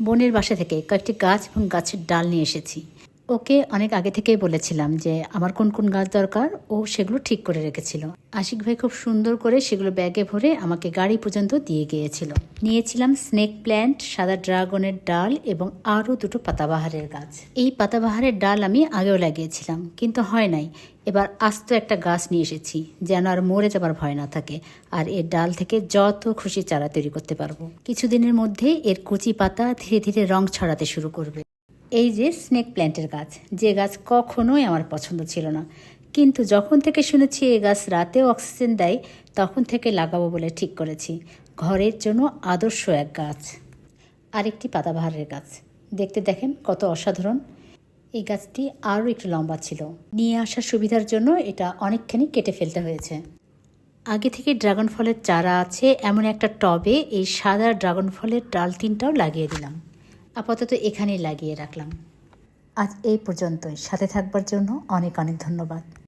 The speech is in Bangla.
বোনের বাসা থেকে কয়েকটি গাছ এবং গাছের ডাল নিয়ে এসেছি। ওকে অনেক আগে থেকেই বলেছিলাম যে আমার কোন কোন গাছ দরকার, ও সেগুলো ঠিক করে রেখেছিল। আশিক ভাই খুব সুন্দর করে সেগুলো ব্যাগে ভরে আমাকে গাড়ি পর্যন্ত দিয়ে গিয়েছিল। নিয়েছিলাম স্নেক প্ল্যান্ট, সাদা ড্রাগনের ডাল এবং আরও দুটো পাতাবাহারের গাছ। এই পাতাবাহারের ডাল আমি আগেও লাগিয়েছিলাম, কিন্তু হয় নাই। এবার আস্ত একটা গাছ নিয়ে এসেছি, যেন আর মরে যাবার ভয় না থাকে, আর এর ডাল থেকে যত খুশি চারা তৈরি করতে পারবো। কিছুদিনের মধ্যে এর কচি পাতা ধীরে ধীরে রং ছড়াতে শুরু করবে। এই যে স্নেক প্ল্যান্টের গাছ, যে গাছ কখনোই আমার পছন্দ ছিল না, কিন্তু যখন থেকে শুনেছি এই গাছ রাতেও অক্সিজেন দেয়, তখন থেকে লাগাবো বলে ঠিক করেছি। ঘরের জন্য আদর্শ এক গাছ। আরেকটি পাতাবাহারের গাছ, দেখতে দেখেন কত অসাধারণ। এই গাছটি আরও একটু লম্বা ছিল, নিয়ে আসার সুবিধার জন্য এটা অনেকখানি কেটে ফেলতে হয়েছে। আগে থেকে ড্রাগন ফলের চারা আছে এমন একটা টবে এই সাদা ড্রাগন ফলের ডাল 3টাও লাগিয়ে দিলাম। আপাতত এখানেই লাগিয়ে রাখলাম। আজ এই পর্যন্তই। সাথে থাকবার জন্য অনেক অনেক ধন্যবাদ।